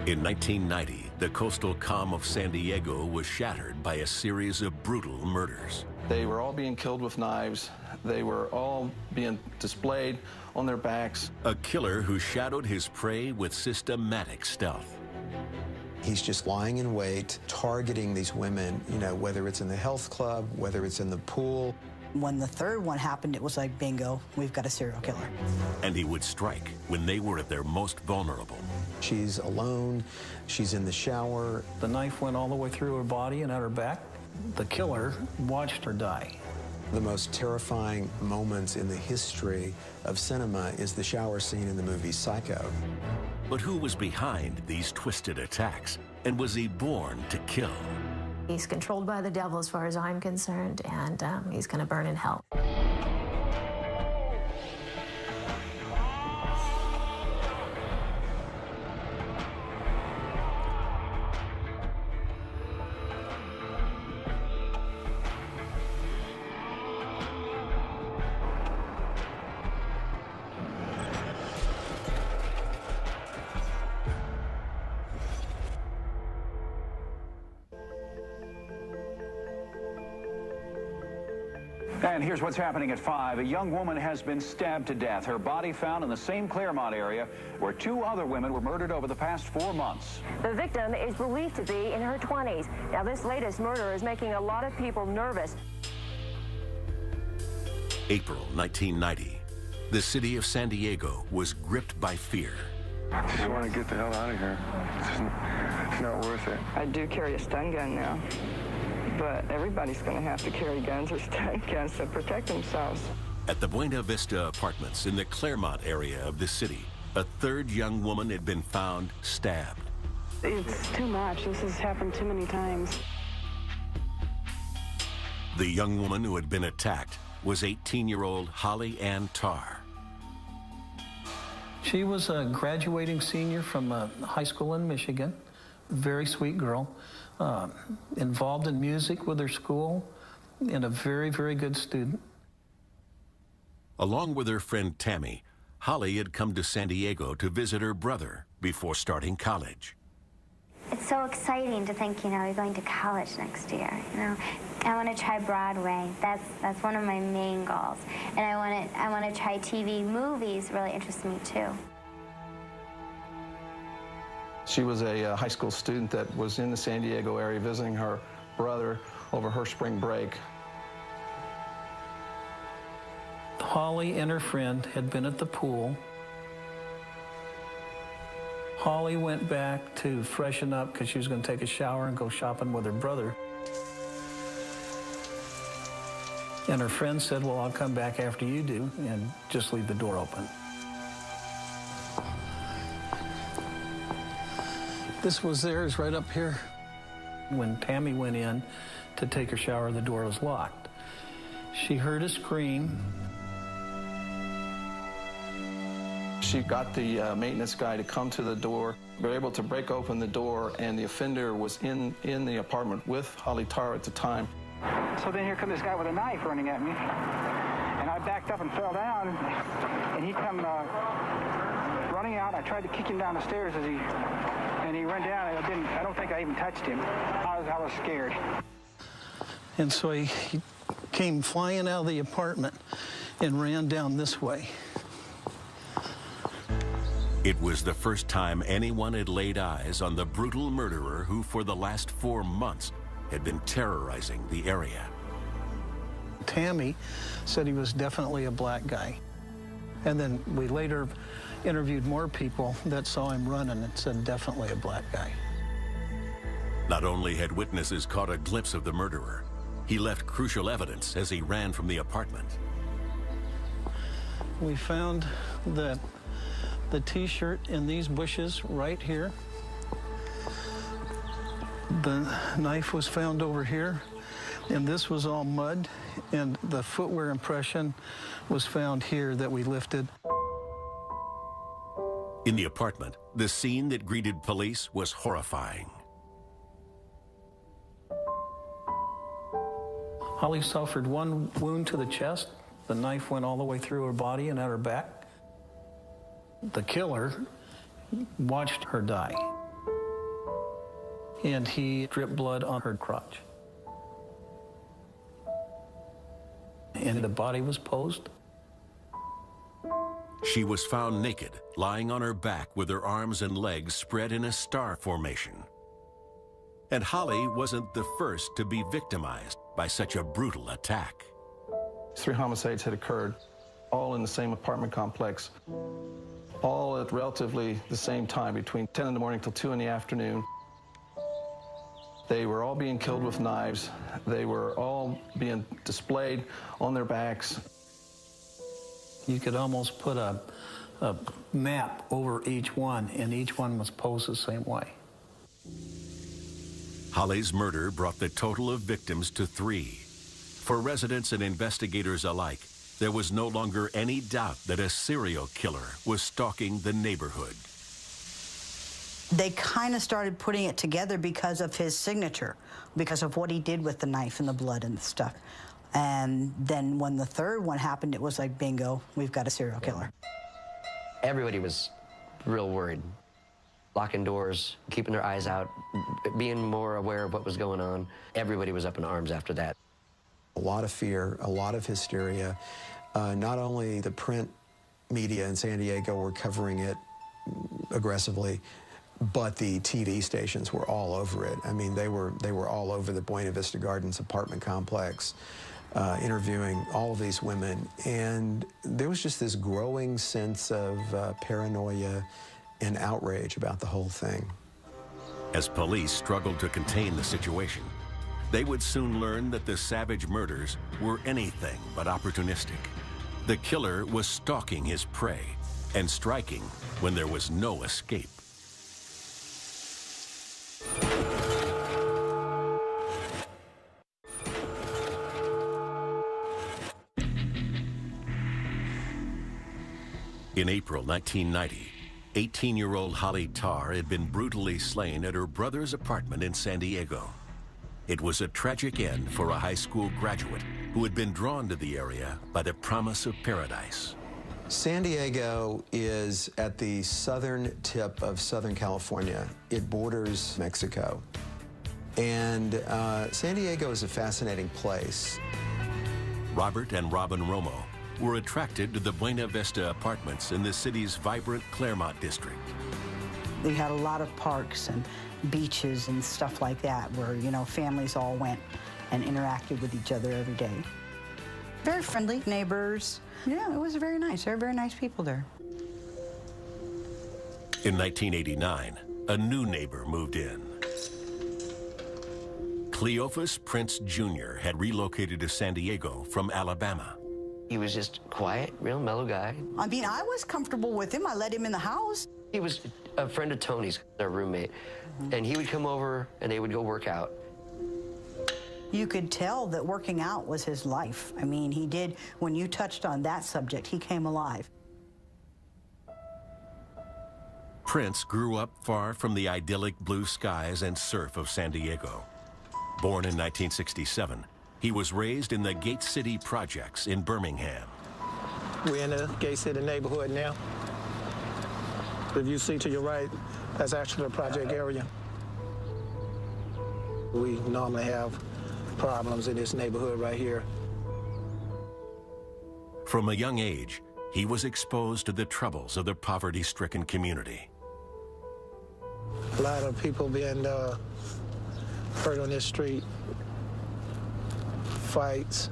In 1990, the coastal calm of San Diego was shattered by a series of brutal murders. They were all being killed with knives. They were all being displayed on their backs. A killer who shadowed his prey with systematic stealth. He's just lying in wait, targeting these women, you know, whether it's in the health club, whether it's in the pool. When the third one happened, it was like, bingo, we've got a serial killer. And he would strike when they were at their most vulnerable. She's alone, she's in the shower. The knife went all the way through her body and at her back. The killer watched her die. The most terrifying moments in the history of cinema is the shower scene in the movie Psycho. But who was behind these twisted attacks? And was he born to kill? He's controlled by the devil as far as I'm concerned, and he's going to burn in hell. And here's what's happening at 5. A young woman has been stabbed to death. Her body found in the same Claremont area where 2 other women were murdered over the past 4 months. The victim is believed to be in her 20s. Now, this latest murder is making a lot of people nervous. April 1990. The city of San Diego was gripped by fear. I just want to get the hell out of here. It's not worth it. I do carry a stun gun now. But everybody's going to have to carry guns or stun guns to protect themselves. At the Buena Vista Apartments in the Claremont area of the city, a third young woman had been found stabbed. It's too much. This has happened too many times. The young woman who had been attacked was 18-year-old Holly Ann Tarr. She was a graduating senior from a high school in Michigan. Very sweet girl. Involved in music with her school, and a very, very good student. Along with her friend Tammy, Holly had come to San Diego to visit her brother before starting college. It's so exciting to think, you know, you're going to college next year. You know, I want to try Broadway. That's one of my main goals, and I want to try TV. Movies really interest me too. She was a high school student that was in the San Diego area visiting her brother over her spring break. Holly and her friend had been at the pool. Holly went back to freshen up because she was going to take a shower and go shopping with her brother. And her friend said, well, I'll come back after you do, and just leave the door open. This was theirs right up here. When Tammy went in to take her shower, the door was locked. She heard a scream. She got the maintenance guy to come to the door. They were able to break open the door, and the offender was in the apartment with Holly Tarr at the time. So then here comes this guy with a knife running at me. And I backed up and fell down, and he come running out. I tried to kick him down the stairs and he ran down. I don't think I even touched him. I was scared. And so he came flying out of the apartment and ran down this way. It was the first time anyone had laid eyes on the brutal murderer who, for the last 4 months, had been terrorizing the area. Tammy said he was definitely a black guy. And then we later interviewed more people that saw him running and said definitely a black guy. Not only had witnesses caught a glimpse of the murderer, he left crucial evidence as he ran from the apartment. We found the T-shirt in these bushes right here. The knife was found over here, and this was all mud, and the footwear impression was found here that we lifted. In the apartment, the scene that greeted police was horrifying. Holly suffered one wound to the chest. The knife went all the way through her body and at her back. The killer watched her die. and he dripped blood on her crotch. And the body was posed. She was found naked, lying on her back with her arms and legs spread in a star formation. And Holly wasn't the first to be victimized by such a brutal attack. 3 homicides had occurred, all in the same apartment complex, all at relatively the same time, between 10 in the morning till 2 in the afternoon. They were all being killed with knives. They were all being displayed on their backs. You could almost put a map over each one, and each one was posed the same way. Holly's murder brought the total of victims to 3. For residents and investigators alike, there was no longer any doubt that a serial killer was stalking the neighborhood. They kind of started putting it together because of his signature, because of what he did with the knife and the blood and the stuff. And then when the third one happened, it was like, bingo, we've got a serial killer. Everybody was real worried. Locking doors, keeping their eyes out, being more aware of what was going on. Everybody was up in arms after that. A lot of fear, a lot of hysteria. Not only the print media in San Diego were covering it aggressively, but the TV stations were all over it. I mean, they were all over the Buena Vista Gardens apartment complex, interviewing all of these women. And there was just this growing sense of paranoia and outrage about the whole thing. As police struggled to contain the situation, they would soon learn that the savage murders were anything but opportunistic. The killer was stalking his prey and striking when there was no escape. In April 1990, 18-year-old Holly Tarr had been brutally slain at her brother's apartment in San Diego. It was a tragic end for a high school graduate who had been drawn to the area by the promise of paradise. San Diego is at the southern tip of Southern California. It borders Mexico. And San Diego is a fascinating place. Robert and Robin Romo were attracted to the Buena Vista apartments in the city's vibrant Claremont district. We had a lot of parks and beaches and stuff like that where, you know, families all went and interacted with each other every day. Very friendly neighbors. Yeah, it was very nice. There were very nice people there. In 1989, a new neighbor moved in. Cleophas Prince Jr. had relocated to San Diego from Alabama. He was just quiet, real mellow guy. I mean, I was comfortable with him. I let him in the house. He was a friend of Tony's, their roommate, and he would come over and they would go work out. You could tell that working out was his life. I mean, he did, when you touched on that subject, he came alive. Prince grew up far from the idyllic blue skies and surf of San Diego. Born in 1967, he was raised in the Gate City projects in Birmingham. We're in the Gate City neighborhood now. If you see to your right, that's actually the project area. We normally have problems in this neighborhood right here. From a young age, he was exposed to the troubles of the poverty-stricken community. A lot of people being hurt on this street. Fights,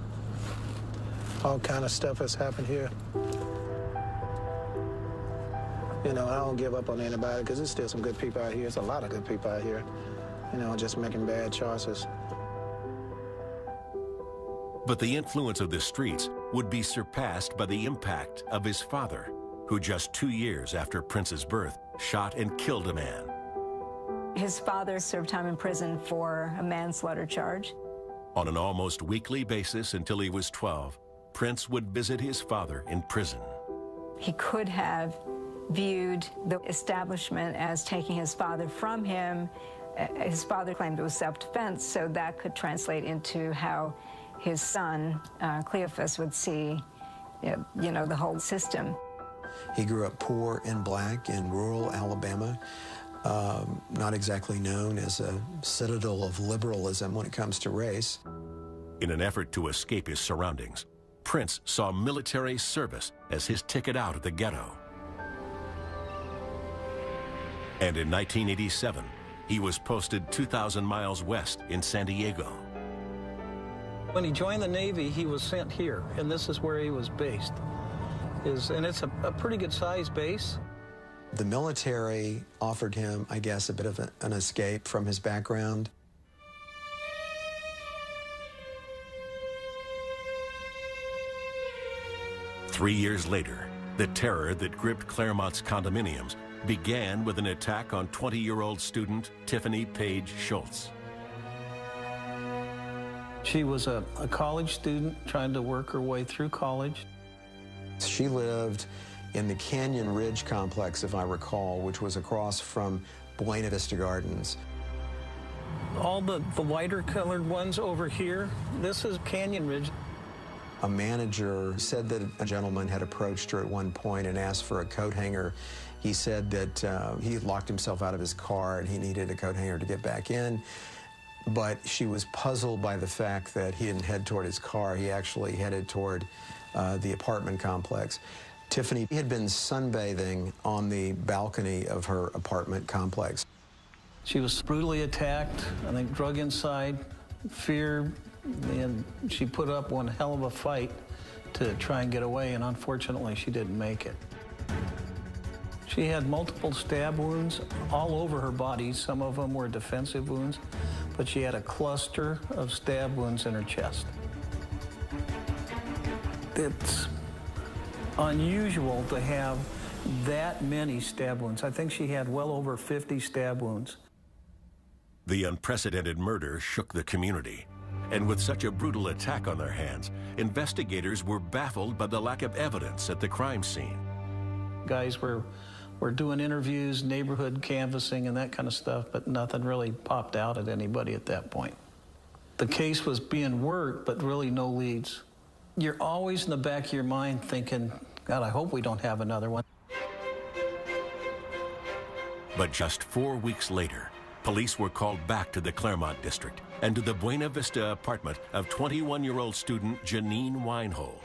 all kind of stuff has happened here. You know, I don't give up on anybody because there's still some good people out here. There's a lot of good people out here, you know, just making bad choices. But the influence of the streets would be surpassed by the impact of his father, who just 2 years after Prince's birth shot and killed a man. His father served time in prison for a manslaughter charge. On an almost weekly basis until he was 12, Prince would visit his father in prison. He could have viewed the establishment as taking his father from him. His father claimed it was self-defense, so that could translate into how his son, Cleophas, would see, you know, the whole system. He grew up poor and black in rural Alabama. not exactly known as a citadel of liberalism when it comes to race. In an effort to escape his surroundings, Prince saw military service as his ticket out of the ghetto. And in 1987, he was posted 2,000 miles west in San Diego. When he joined the Navy, he was sent here, and this is where he was based. And it's a pretty good-sized base. The military offered him, I guess, a bit of an escape from his background. Three years later, the terror that gripped Claremont's condominiums began with an attack on 20-year-old student Tiffany Page Schultz. She was a college student trying to work her way through college. She lived in the Canyon Ridge complex, if I recall, which was across from Buena Vista Gardens. All the lighter colored ones over here, this is Canyon Ridge. A manager said that a gentleman had approached her at one point and asked for a coat hanger. He said that he had locked himself out of his car and he needed a coat hanger to get back in. But she was puzzled by the fact that he didn't head toward his car. He actually headed toward the apartment complex. Tiffany had been sunbathing on the balcony of her apartment complex. She was brutally attacked, I think drug inside, fear, and she put up one hell of a fight to try and get away, and unfortunately she didn't make it. She had multiple stab wounds all over her body. Some of them were defensive wounds, but she had a cluster of stab wounds in her chest. It's unusual to have that many stab wounds. I think she had well over 50 stab wounds. The unprecedented murder shook the community. And with such a brutal attack on their hands, investigators were baffled by the lack of evidence at the crime scene. Guys were doing interviews, neighborhood canvassing, and that kind of stuff, but nothing really popped out at anybody at that point. The case was being worked, but really no leads. You're always in the back of your mind thinking, God, I hope we don't have another one. But just 4 weeks later, police were called back to the Claremont district and to the Buena Vista apartment of 21-year-old student Janine Weinhold.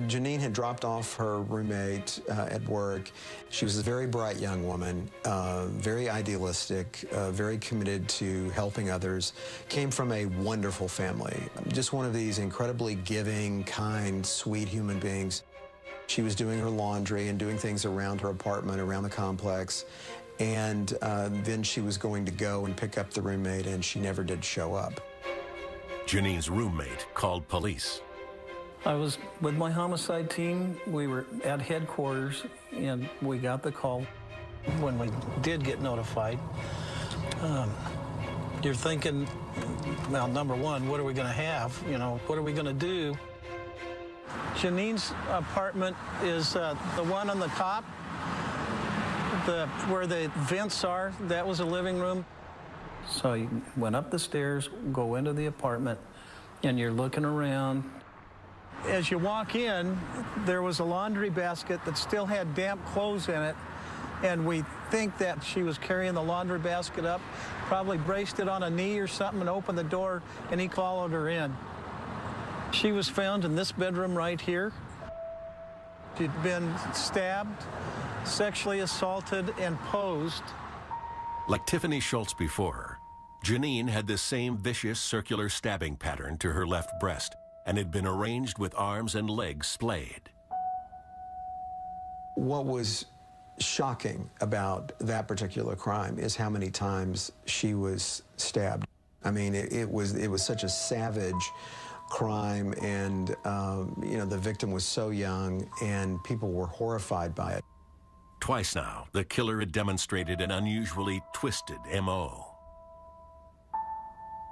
Janine had dropped off her roommate at work. She was a very bright young woman, very idealistic, very committed to helping others, came from a wonderful family, just one of these incredibly giving, kind, sweet human beings. She was doing her laundry and doing things around her apartment, around the complex, and then she was going to go and pick up the roommate, and she never did show up. Janine's roommate called police. I was with my homicide team. We were at headquarters, and we got the call. When we did get notified, you're thinking, well, number one, what are we going to have? You know, what are we going to do? Janine's apartment is the one on the top, where the vents are. That was a living room. So you went up the stairs, go into the apartment, and you're looking around. As you walk in, there was a laundry basket that still had damp clothes in it, and we think that she was carrying the laundry basket up, probably braced it on a knee or something and opened the door, and he followed her in. She was found in this bedroom right here. She'd been stabbed, sexually assaulted, and posed. Like Tiffany Schultz before her, Janine had the same vicious circular stabbing pattern to her left breast and had been arranged with arms and legs splayed. What was shocking about that particular crime is how many times she was stabbed. I mean, it was such a savage crime, and you know, the victim was so young, and people were horrified by it. Twice now, the killer had demonstrated an unusually twisted M.O.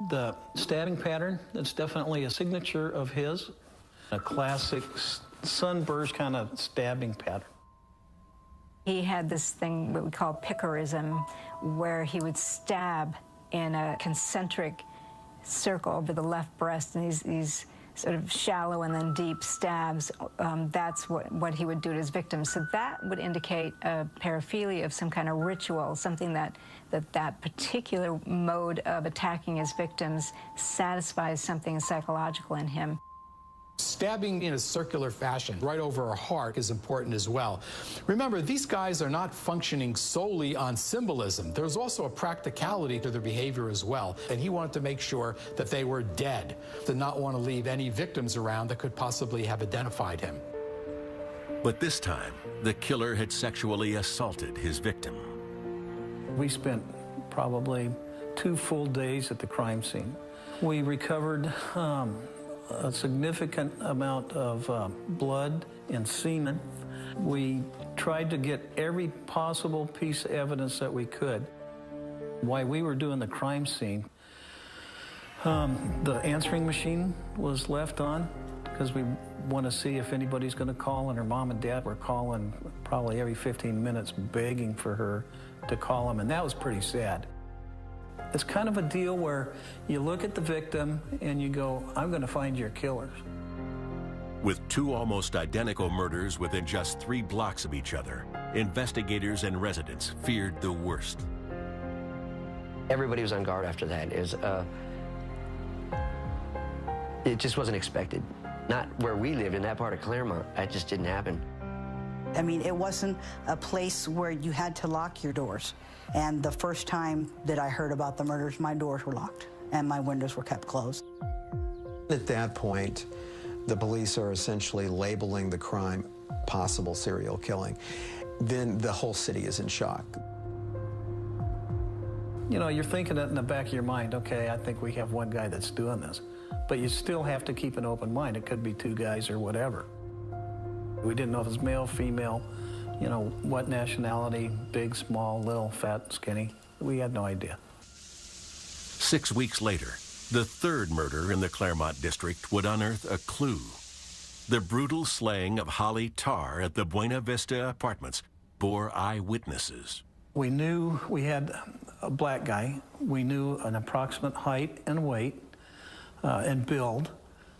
The stabbing pattern, that's definitely a signature of his, a classic sunburst kind of stabbing pattern. He had this thing, what we call pickerism, where he would stab in a concentric circle over the left breast, and these sort of shallow and then deep stabs, that's what he would do to his victims. So that would indicate a paraphilia of some kind of ritual, something that particular mode of attacking his victims satisfies something psychological in him. Stabbing in a circular fashion right over a heart is important as well. Remember, these guys are not functioning solely on symbolism. There's also a practicality to their behavior as well. And he wanted to make sure that they were dead, did not want to leave any victims around that could possibly have identified him. But this time, the killer had sexually assaulted his victim. We spent probably 2 full days at the crime scene. We recovered a significant amount of blood and semen. We tried to get every possible piece of evidence that we could. While we were doing the crime scene, the answering machine was left on because we want to see if anybody's going to call, and her mom and dad were calling probably every 15 minutes begging for her to call them, and that was pretty sad. It's kind of a deal where you look at the victim and you go, I'm going to find your killers. With 2 almost identical murders within just 3 blocks of each other, investigators and residents feared the worst. Everybody was on guard after that. It just wasn't expected. Not where we lived in that part of Claremont. That just didn't happen. I mean, it wasn't a place where you had to lock your doors. And the first time that I heard about the murders, my doors were locked and my windows were kept closed. At that point, the police are essentially labeling the crime possible serial killing. Then the whole city is in shock. You know, you're thinking it in the back of your mind, okay, I think we have one guy that's doing this. But you still have to keep an open mind. It could be 2 guys or whatever. We didn't know if it was male, female, you know, what nationality, big, small, little, fat, skinny. We had no idea. 6 weeks later, the 3rd murder in the Claremont district would unearth a clue. The brutal slaying of Holly Tarr at the Buena Vista Apartments bore eyewitnesses. We knew we had a black guy. We knew an approximate height and weight and build.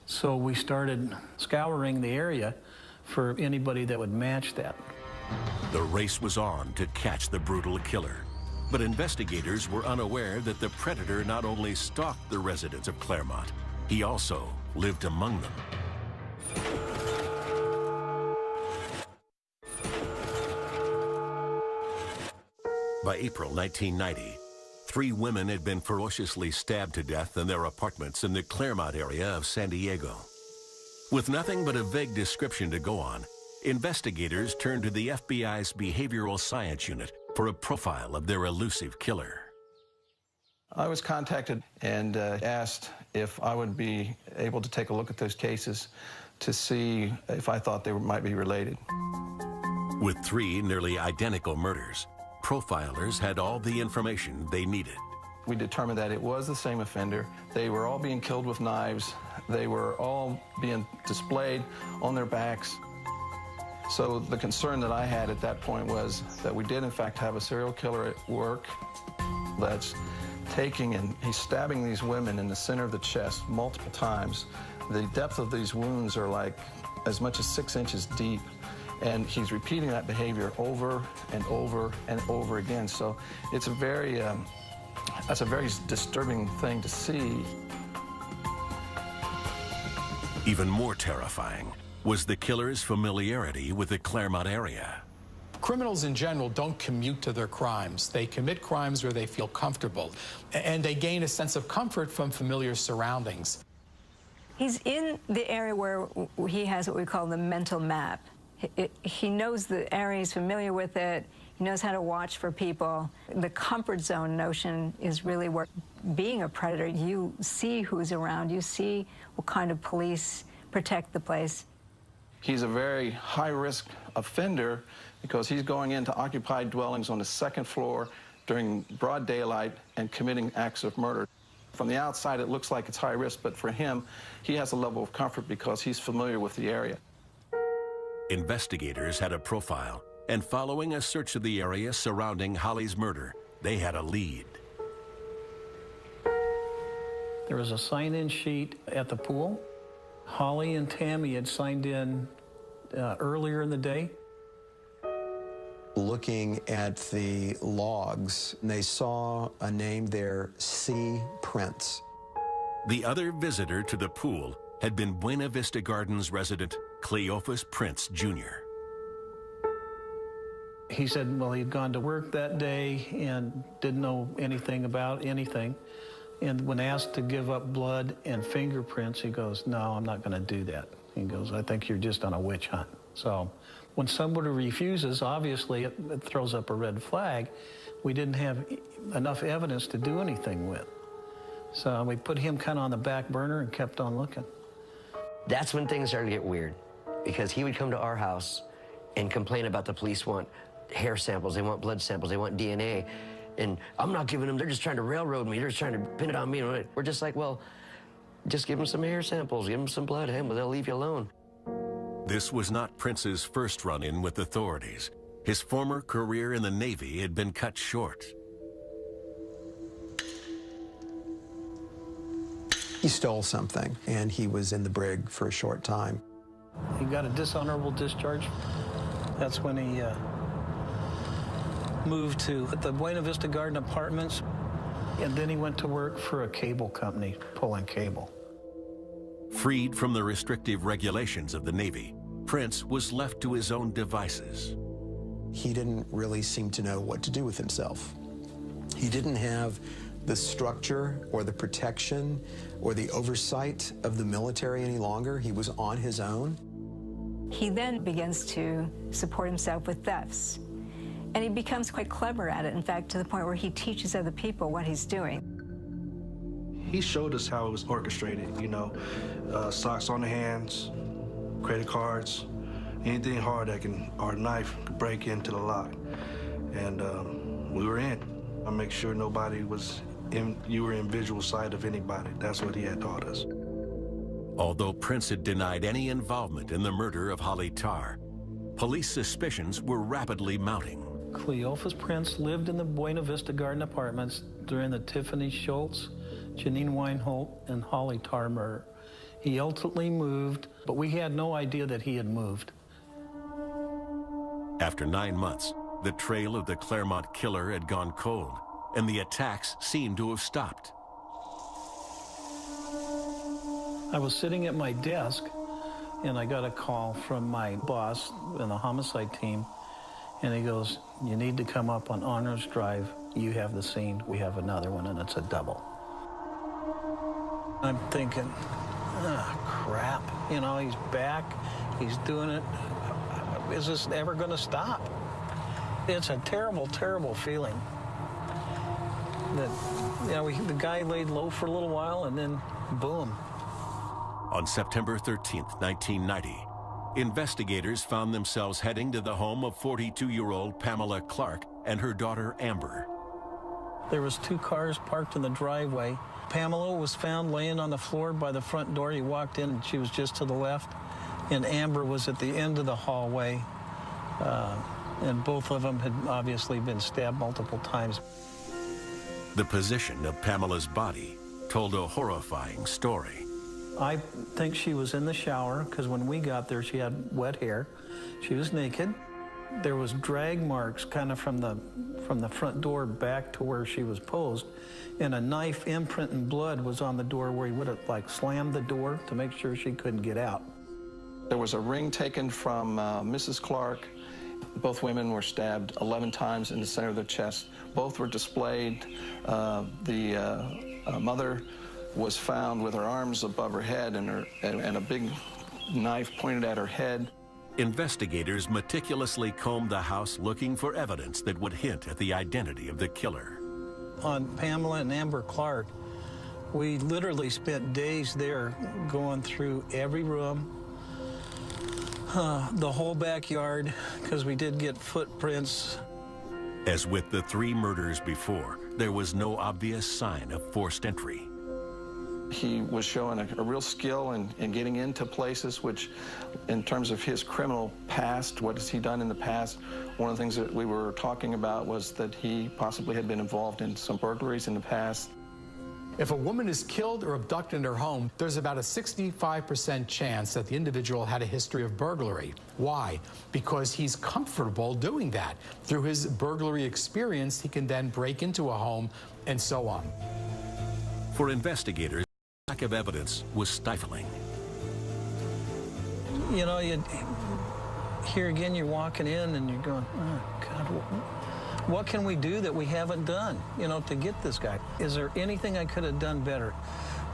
So we started scouring the area for anybody that would match that. The race was on to catch the brutal killer. But investigators were unaware that the predator not only stalked the residents of Claremont, he also lived among them. By April 1990, 3 women had been ferociously stabbed to death in their apartments in the Claremont area of San Diego. With nothing but a vague description to go on, investigators turned to the FBI's Behavioral Science Unit for a profile of their elusive killer. I was contacted and asked if I would be able to take a look at those cases to see if I thought they might be related. With 3 nearly identical murders, profilers had all the information they needed. We determined that it was the same offender. They were all being killed with knives. They were all being displayed on their backs. So the concern that I had at that point was that we did in fact have a serial killer at work that's taking and he's stabbing these women in the center of the chest multiple times. The depth of these wounds are like as much as 6 inches deep. And he's repeating that behavior over and over and over again. So it's a very, that's a very disturbing thing to see. Even more terrifying was the killer's familiarity with the Claremont area. Criminals in general don't commute to their crimes. They commit crimes where they feel comfortable, and they gain a sense of comfort from familiar surroundings. He's in the area where he has what we call the mental map. He knows the area, he's familiar with it, he knows how to watch for people. The comfort zone notion is really where, being a predator, you see who's around, you see what kind of police protect the place. He's a very high-risk offender because he's going into occupied dwellings on the 2nd floor during broad daylight and committing acts of murder. From the outside, it looks like it's high risk, but for him, he has a level of comfort because he's familiar with the area. Investigators had a profile, and following a search of the area surrounding Holly's murder, they had a lead. There was a sign-in sheet at the pool. Holly and Tammy had signed in earlier in the day. Looking at the logs, they saw a name there, C. Prince. The other visitor to the pool had been Buena Vista Gardens resident Cleophas Prince, Jr. He said, well, he'd gone to work that day and didn't know anything about anything. And when asked to give up blood and fingerprints, he goes, no, I'm not going to do that. He goes, I think you're just on a witch hunt. So when somebody refuses, obviously it throws up a red flag. We didn't have enough evidence to do anything with. So we put him kind of on the back burner and kept on looking. That's when things started to get weird, because he would come to our house and complain about the police want hair samples, they want blood samples, they want DNA. And I'm not giving them, they're just trying to railroad me, they're just trying to pin it on me. We're just like, well, just give them some hair samples, give them some blood, hey, they'll leave you alone. This was not Prince's first run-in with authorities. His former career in the Navy had been cut short. He stole something, and he was in the brig for a short time. He got a dishonorable discharge. That's when he moved to the Buena Vista Garden Apartments, and then he went to work for a cable company, pulling cable. Freed from the restrictive regulations of the Navy, Prince was left to his own devices. He didn't really seem to know what to do with himself. He didn't have the structure or the protection or the oversight of the military any longer. He was on his own. He then begins to support himself with thefts. And he becomes quite clever at it, in fact, to the point where he teaches other people what he's doing. He showed us how it was orchestrated, you know, socks on the hands, credit cards, anything hard that can, or a knife could break into the lock. And we were in. I make sure nobody was in, you were in visual sight of anybody. That's what he had taught us. Although Prince had denied any involvement in the murder of Holly Tarr, police suspicions were rapidly mounting. Cleophas Prince lived in the Buena Vista Garden Apartments during the Tiffany Schultz, Janine Weinholt, and Holly Tarr murder. He ultimately moved, but we had no idea that he had moved. After 9 months, the trail of the Claremont killer had gone cold, and the attacks seemed to have stopped. I was sitting at my desk, and I got a call from my boss in the homicide team, and he goes, you need to come up on Honors Drive. You have the scene. We have another one, and it's a double. I'm thinking, crap. You know, he's back. He's doing it. Is this ever going to stop? It's a terrible, terrible feeling that, you know, the guy laid low for a little while, and then boom. On September 13th, 1990, investigators found themselves heading to the home of 42-year-old Pamela Clark and her daughter Amber. There was 2 cars parked in the driveway. Pamela was found laying on the floor by the front door. You walked in, and she was just to the left. And Amber was at the end of the hallway. And both of them had obviously been stabbed multiple times. The position of Pamela's body told a horrifying story. I think she was in the shower, because when we got there, she had wet hair. She was naked. There was drag marks kind of from the front door back to where she was posed, and a knife imprint and blood was on the door where he would have like slammed the door to make sure she couldn't get out. There was a ring taken from Mrs. Clark. Both women were stabbed 11 times in the center of the chest. Both were displayed. The mother was found with her arms above her head and a big knife pointed at her head. Investigators meticulously combed the house looking for evidence that would hint at the identity of the killer. On Pamela and Amber Clark, we literally spent days there going through every room, the whole backyard, because we did get footprints. As with the 3 murders before, there was no obvious sign of forced entry. He was showing a real skill in getting into places, which, in terms of his criminal past, what has he done in the past, one of the things that we were talking about was that he possibly had been involved in some burglaries in the past. If a woman is killed or abducted in her home, there's about a 65% chance that the individual had a history of burglary. Why? Because he's comfortable doing that. Through his burglary experience, he can then break into a home and so on. For investigators, the lack of evidence was stifling. You know, here again, you're walking in and you're going, oh, God, what can we do that we haven't done, you know, to get this guy? Is there anything I could have done better?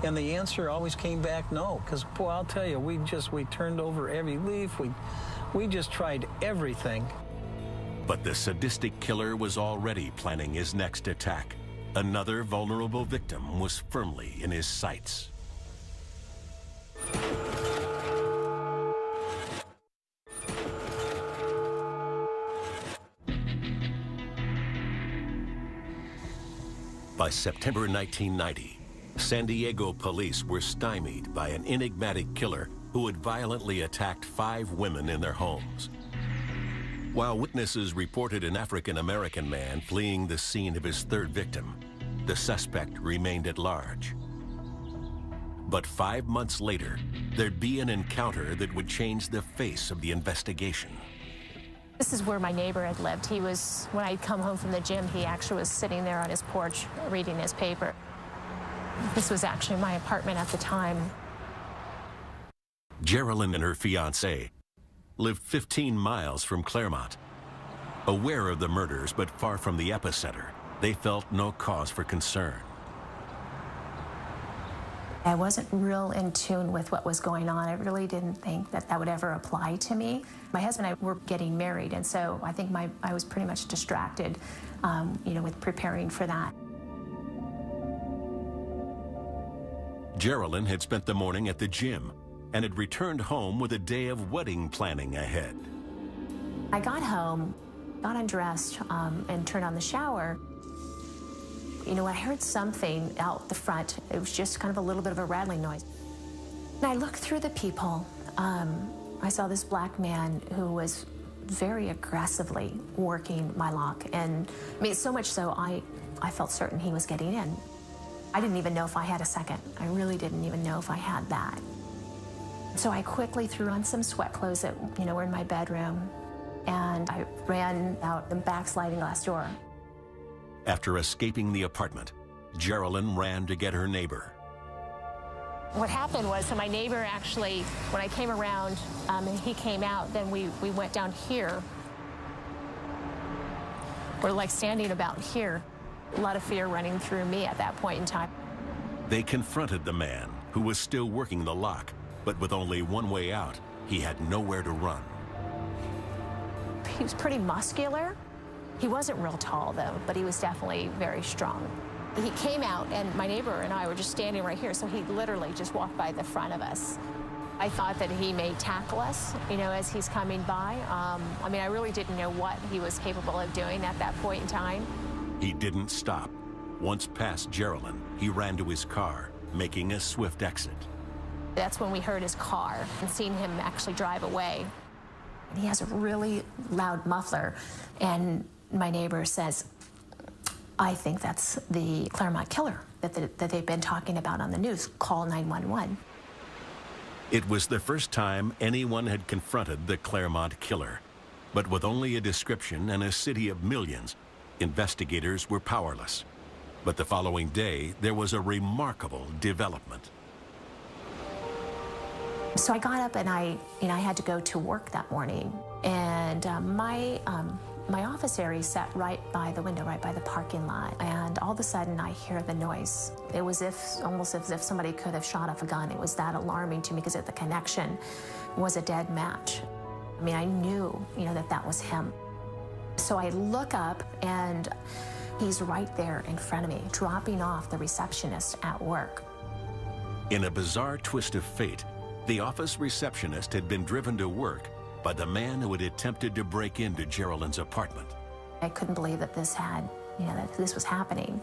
And the answer always came back no, because, boy, I'll tell you, we turned over every leaf. We just tried everything. But the sadistic killer was already planning his next attack. Another vulnerable victim was firmly in his sights. By September 1990, San Diego police were stymied by an enigmatic killer who had violently attacked 5 women in their homes. While witnesses reported an African-American man fleeing the scene of his 3rd victim, the suspect remained at large. But 5 months later, there'd be an encounter that would change the face of the investigation. This is where my neighbor had lived. When I'd come home from the gym, he actually was sitting there on his porch reading his paper. This was actually my apartment at the time. Geraldine and her fiancé lived 15 miles from Claremont. Aware of the murders but far from the epicenter, they felt no cause for concern. I wasn't real in tune with what was going on. I really didn't think that would ever apply to me. My husband and I were getting married, and so I think I was pretty much distracted, you know, with preparing for that. Geraldine had spent the morning at the gym and had returned home with a day of wedding planning ahead. I got home, got undressed, and turned on the shower. You know, I heard something out the front. It was just kind of a little bit of a rattling noise. And I looked through the peephole. I saw this black man who was very aggressively working my lock. And I mean, so much so, I felt certain he was getting in. I didn't even know if I had a second. I really didn't even know if I had that. So I quickly threw on some sweat clothes that, you know, were in my bedroom. And I ran out the back sliding glass door. After escaping the apartment, Geraldine ran to get her neighbor. What happened was, so my neighbor actually, when I came around and he came out, then we went down here. We're like standing about here. A lot of fear running through me at that point in time. They confronted the man who was still working the lock, but with only one way out, he had nowhere to run. He was pretty muscular. He wasn't real tall, though, but he was definitely very strong. He came out, and my neighbor and I were just standing right here, so he literally just walked by the front of us. I thought that he may tackle us, you know, as he's coming by. I mean, I really didn't know what he was capable of doing at that point in time. He didn't stop. Once past Geraldine, he ran to his car, making a swift exit. That's when we heard his car and seen him actually drive away. He has a really loud muffler, and my neighbor says, I think that's the Claremont killer that they've been talking about on the news. Call 911. It was the first time anyone had confronted the Claremont killer. But with only a description and a city of millions, investigators were powerless. But the following day, there was a remarkable development. So I got up and I had to go to work that morning. And my office area sat right by the window, right by the parking lot. And all of a sudden, I hear the noise. It was almost as if somebody could have shot off a gun. It was that alarming to me because the connection was a dead match. I mean, I knew, you know, that was him. So I look up, and he's right there in front of me, dropping off the receptionist at work. In a bizarre twist of fate, the office receptionist had been driven to work by the man who had attempted to break into Geraldine's apartment. I couldn't believe that this was happening.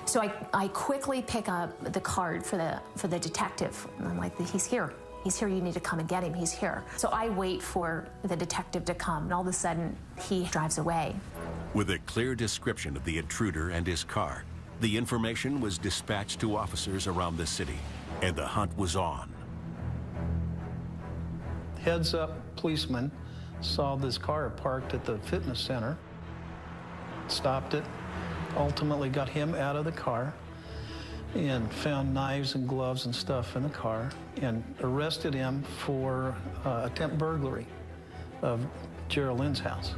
So I quickly pick up the card for the detective. And I'm like, he's here. He's here, you need to come and get him, he's here. So I wait for the detective to come, and all of a sudden, he drives away. With a clear description of the intruder and his car, The information was dispatched to officers around the city, and the hunt was on. Heads-up policeman saw this car parked at the fitness center, stopped it, ultimately got him out of the car, and found knives and gloves and stuff in the car, and arrested him for attempt burglary of Gerald Lynn's house.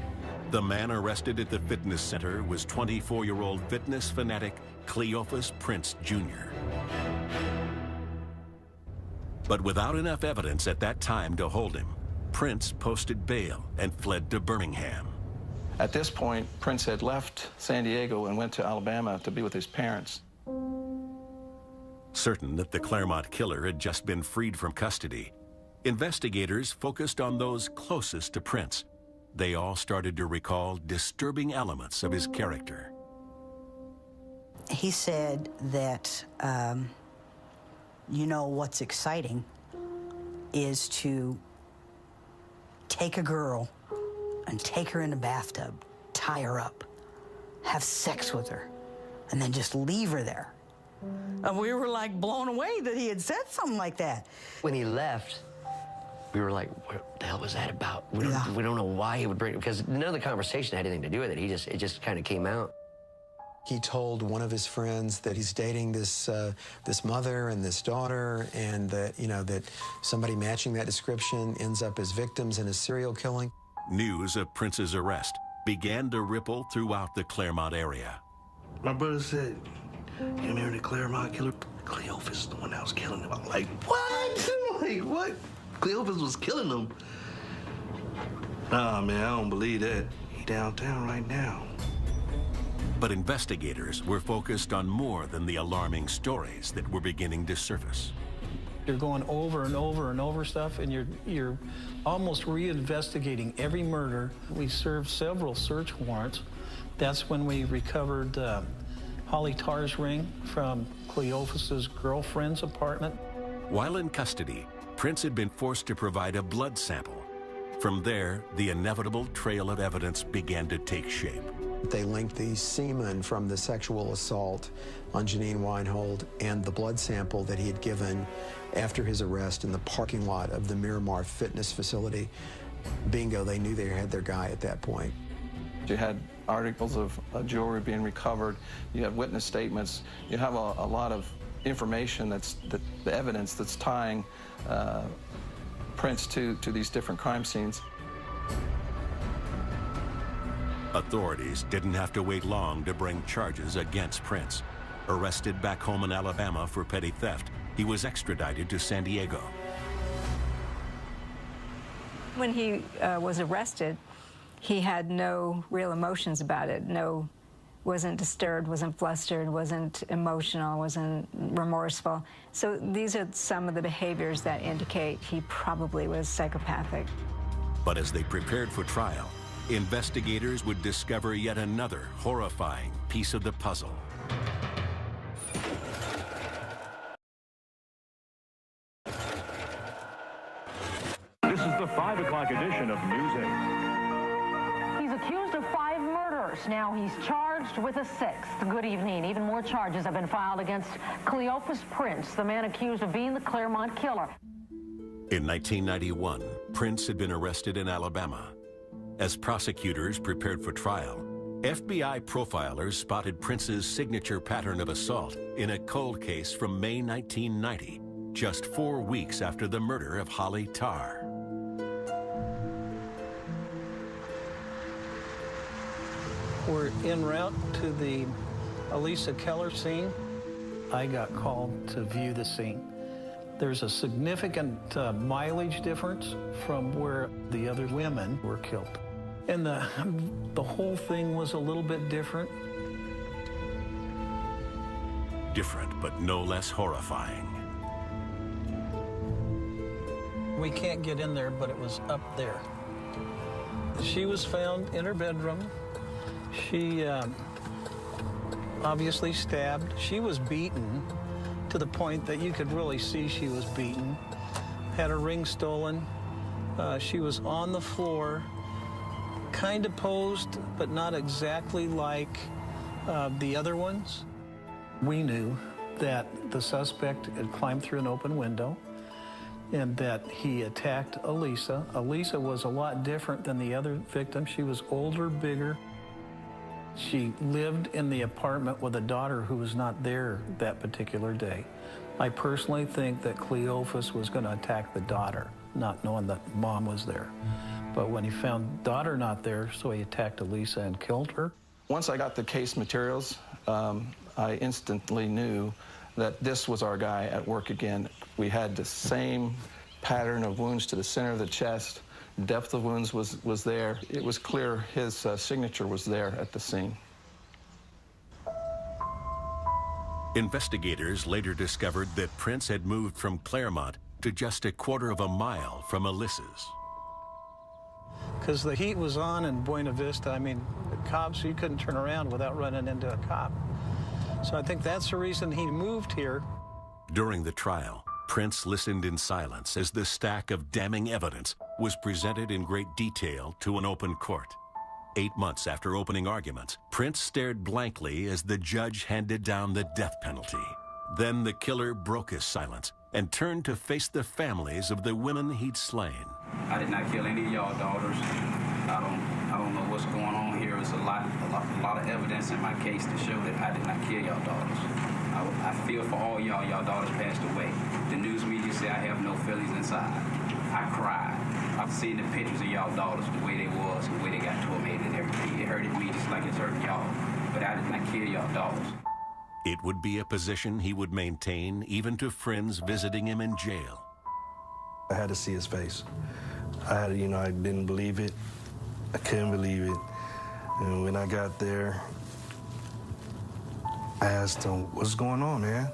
The man arrested at the fitness center was 24-year-old fitness fanatic Cleophas Prince Jr. But without enough evidence at that time to hold him, Prince posted bail and fled to Birmingham. At this point, Prince had left San Diego and went to Alabama to be with his parents. Certain that the Claremont killer had just been freed from custody, investigators focused on those closest to Prince. They all started to recall disturbing elements of his character. He said that, you know, what's exciting is to take a girl and take her in a bathtub, tie her up, have sex with her, and then just leave her there. And we were like blown away that he had said something like that. When he left, we were like, what the hell was that about? We don't know why he would bring it, because none of the conversation had anything to do with it. It just kind of came out. He told one of his friends that he's dating this mother and this daughter, and that, you know, that somebody matching that description ends up as victims in a serial killing. News of Prince's arrest began to ripple throughout the Claremont area. My brother said, you married the Claremont killer? Cleophas is the one that was killing him. I'm like, what? I'm like, what? Cleophas was killing him? Nah, man, I don't believe that. He downtown right now. But investigators were focused on more than the alarming stories that were beginning to surface. You're going over and over and over stuff, and you're almost reinvestigating every murder. We served several search warrants. That's when we recovered Holly Tarr's ring from Cleophas's girlfriend's apartment. While in custody, Prince had been forced to provide a blood sample. From there, the inevitable trail of evidence began to take shape. They linked the semen from the sexual assault on Janine Weinhold and the blood sample that he had given after his arrest in the parking lot of the Miramar fitness facility. Bingo, they knew they had their guy at that point. You had articles of jewelry being recovered. You have witness statements. You have a lot of information the evidence that's tying Prince to these different crime scenes. Authorities didn't have to wait long to bring charges against Prince. Arrested back home in Alabama for petty theft, he was extradited to San Diego. When he was arrested, he had no real emotions about it. Wasn't disturbed, wasn't flustered, wasn't emotional, wasn't remorseful. So these are some of the behaviors that indicate he probably was psychopathic. But as they prepared for trial, investigators would discover yet another horrifying piece of the puzzle. This is the 5 o'clock edition of News 8. He's accused of 5 murders. Now he's charged with a 6th. Good evening. Even more charges have been filed against Cleophas Prince, the man accused of being the Claremont killer. In 1991, Prince had been arrested in Alabama. As prosecutors prepared for trial, FBI profilers spotted Prince's signature pattern of assault in a cold case from May 1990, just 4 weeks after the murder of Holly Tarr. We're en route to the Elisa Keller scene. I got called to view the scene. There's a significant mileage difference from where the other women were killed. And the whole thing was a little bit different. Different, but no less horrifying. We can't get in there, but it was up there. She was found in her bedroom. She obviously stabbed. She was beaten to the point that you could really see she was beaten. Had her ring stolen. She was on the floor, kind of posed, but not exactly like the other ones. We knew that the suspect had climbed through an open window and that he attacked Elisa. Elisa was a lot different than the other victims. She was older, bigger. She lived in the apartment with a daughter who was not there that particular day. I personally think that Cleophas was going to attack the daughter, not knowing that mom was there. But when he found daughter not there, so he attacked Elisa and killed her. Once I got the case materials, I instantly knew that this was our guy at work again. We had the same pattern of wounds to the center of the chest. Depth of wounds was there. It was clear his signature was there at the scene. Investigators later discovered that Prince had moved from Claremont to just a quarter of a mile from Alyssa's. Because the heat was on in Buena Vista. I mean, the cops, you couldn't turn around without running into a cop. So I think that's the reason he moved here. During the trial, Prince listened in silence as the stack of damning evidence was presented in great detail to an open court. 8 months after opening arguments, Prince stared blankly as the judge handed down the death penalty. Then the killer broke his silence and turned to face the families of the women he'd slain. I did not kill any of y'all daughters. I don't know what's going on here. There's a lot of evidence in my case to show that I did not kill y'all daughters. I feel for all y'all. Y'all daughters passed away. The news media say I have no feelings inside. I cried. I've seen the pictures of y'all daughters, the way they was, the way they got tormented and everything. It hurted me just like it's hurting y'all. But I did not kill y'all daughters. It would be a position he would maintain even to friends visiting him in jail. I had to see his face. I didn't believe it. I couldn't believe it. And when I got there, I asked him, what's going on, man?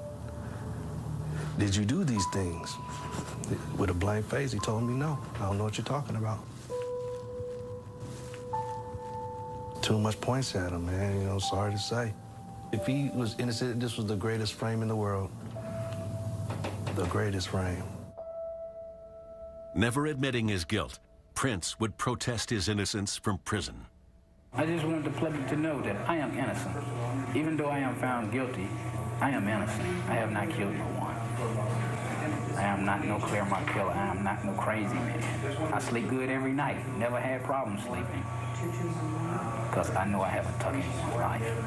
Did you do these things? With a blank face, he told me no. I don't know what you're talking about. Too much points at him, man, sorry to say. If he was innocent, this was the greatest frame in the world. The greatest frame. Never admitting his guilt, Prince would protest his innocence from prison. I just wanted the public to know that I am innocent. Even though I am found guilty, I am innocent. I have not killed no one. I am not no Claremont killer. I am not no crazy man. I sleep good every night. Never had problems sleeping. Because I know I haven't taken anyone's life.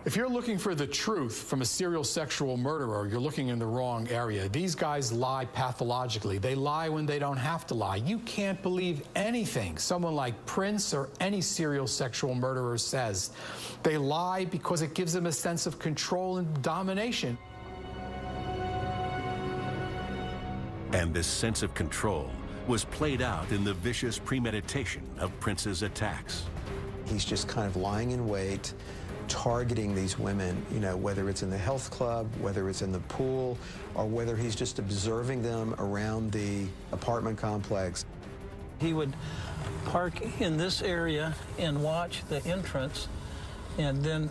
If you're looking for the truth from a serial sexual murderer, you're looking in the wrong area. These guys lie pathologically. They lie when they don't have to lie. You can't believe anything someone like Prince or any serial sexual murderer says. They lie because it gives them a sense of control and domination. And this sense of control was played out in the vicious premeditation of Prince's attacks. He's just kind of lying in wait, targeting these women, whether it's in the health club, whether it's in the pool, or whether he's just observing them around the apartment complex. He would park in this area and watch the entrance, and then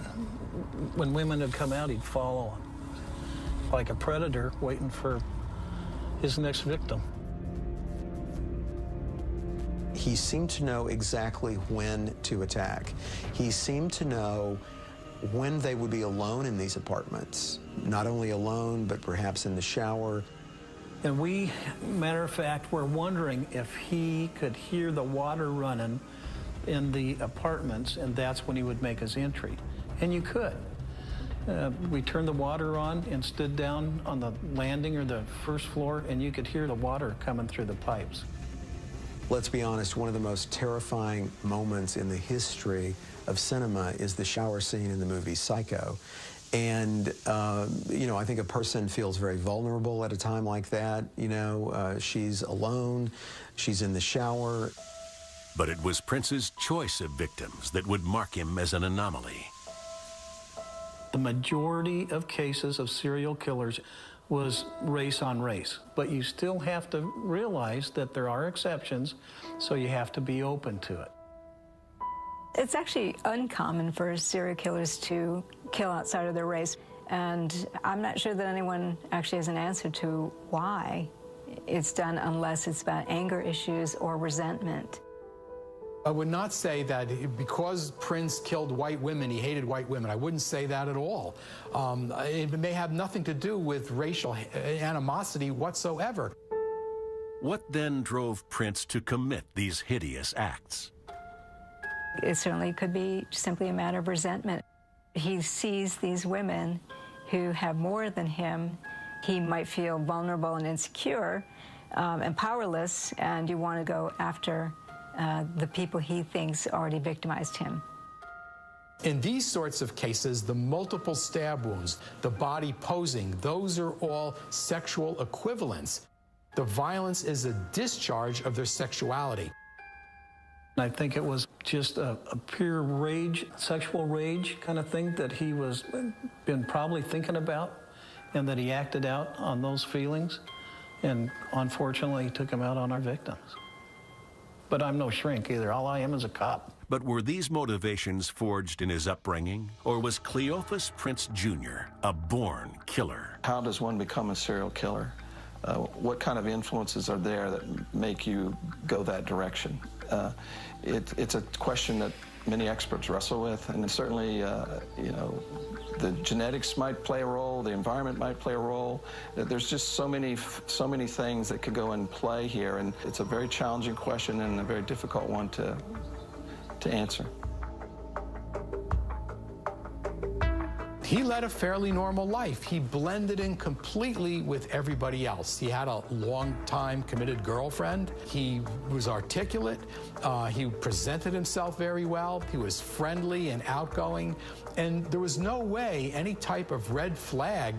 when women would come out, he'd follow them, like a predator waiting for his next victim. He seemed to know exactly when to attack. He seemed to know when they would be alone in these apartments. Not only alone, but perhaps in the shower. And we, matter of fact, were wondering if he could hear the water running in the apartments, and that's when he would make his entry. And you could. We turned the water on and stood down on the landing or the first floor, and you could hear the water coming through the pipes. Let's be honest, one of the most terrifying moments in the history of cinema is the shower scene in the movie Psycho. And, I think a person feels very vulnerable at a time like that. She's alone, she's in the shower. But it was Prince's choice of victims that would mark him as an anomaly. The majority of cases of serial killers was race on race, but you still have to realize that there are exceptions, so you have to be open to it. It's actually uncommon for serial killers to kill outside of their race, and I'm not sure that anyone actually has an answer to why it's done unless it's about anger issues or resentment. I would not say that because Prince killed white women, he hated white women. I wouldn't say that at all. It may have nothing to do with racial animosity whatsoever. What then drove Prince to commit these hideous acts? It certainly could be simply a matter of resentment. He sees these women who have more than him. He might feel vulnerable and insecure and powerless, and you want to go after the people he thinks already victimized him. In these sorts of cases, the multiple stab wounds, the body posing, those are all sexual equivalents. The violence is a discharge of their sexuality. I think it was just a pure rage, sexual rage kind of thing that he was been probably thinking about, and that he acted out on those feelings, and unfortunately took them out on our victims. But I'm no shrink either. All I am is a cop. But were these motivations forged in his upbringing, or was Cleophas Prince Jr. a born killer? How does one become a serial killer? What kind of influences are there that make you go that direction? It's a question that many experts wrestle with, and certainly, you know, the genetics might play a role, the environment might play a role. There's just so many things that could go in play here, and it's a very challenging question and a very difficult one to answer. He led a fairly normal life. He blended in completely with everybody else. He had a long-time committed girlfriend. He was articulate. He presented himself very well. He was friendly and outgoing. And there was no way any type of red flag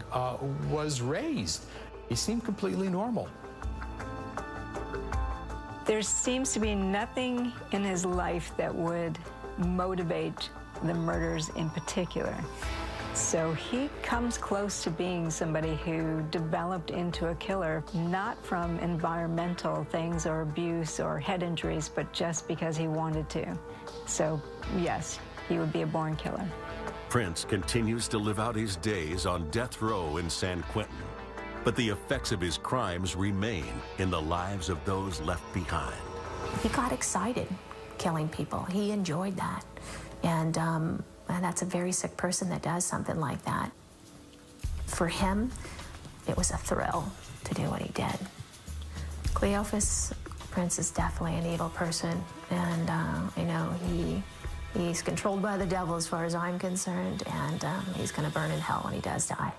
was raised. He seemed completely normal. There seems to be nothing in his life that would motivate the murders in particular. So he comes close to being somebody who developed into a killer, not from environmental things or abuse or head injuries, but just because he wanted to. So yes, he would be a born killer. Prince continues to live out his days on death row in San Quentin, but the effects of his crimes remain in the lives of those left behind. He got excited killing people. He enjoyed that. And that's a very sick person that does something like that. For him, it was a thrill to do what he did. Cleophas Prince is definitely an evil person, and I know he's controlled by the devil as far as I'm concerned, and he's going to burn in hell when he does die.